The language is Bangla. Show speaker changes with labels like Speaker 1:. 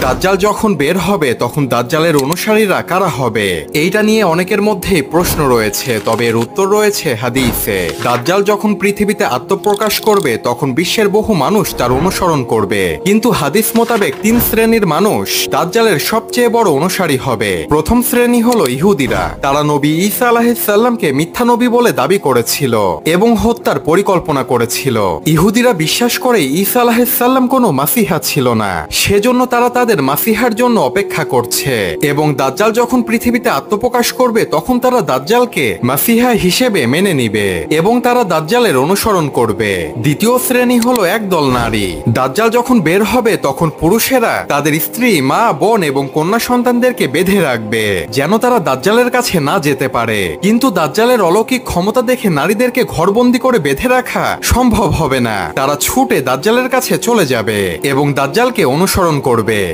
Speaker 1: দাজ্জাল যখন বের হবে তখন দাজ্জালের অনুসারীরা কারা হবে, এইটা নিয়ে অনেকের মধ্যেই প্রশ্ন রয়েছে, তবে এর উত্তর রয়েছে হাদিসে। দাজ্জাল যখন পৃথিবীতে আত্মপ্রকাশ করবে তখন বিশ্বের বহু মানুষ তার অনুসরণ করবে, কিন্তু হাদিস মোতাবেক 3 শ্রেণীর মানুষ দাজ্জালের সবচেয়ে বড় অনুসারী হবে। প্রথম শ্রেণী হলো ইহুদিরা। তারা নবী ঈসা আলাইহিস সালামকে মিথ্যা নবী বলে দাবি করেছিল এবং হত্যার পরিকল্পনা করেছিল। ইহুদিরা বিশ্বাস করে ঈসা আলাইহিস সালাম কোনো মাসিহা ছিল না, সেজন্য তারা তাদের মাসিহার জন্য অপেক্ষা করছে এবং দাজ্জাল যখন পৃথিবীতে আত্মপ্রকাশ করবে তখন তারা দাজ্জালকে মাসিহা হিসেবে মেনে নিবে এবং তারা দাজ্জালের অনুসরণ করবে। দ্বিতীয় শ্রেণী হলো একদল নারী। দাজ্জাল যখন বের হবে তখন পুরুষেরা তাদের স্ত্রী, মা, বোন এবং কন্যা সন্তানদেরকে বেঁধে রাখবে যেন তারা দাজ্জালের কাছে না যেতে পারে, কিন্তু দাজ্জালের অলৌকিক ক্ষমতা দেখে নারীদেরকে ঘরবন্দি করে বেঁধে রাখা সম্ভব হবে না। তারা ছুটে দাজ্জালের কাছে চলে যাবে এবং দাজ্জালকে অনুসরণ করবে।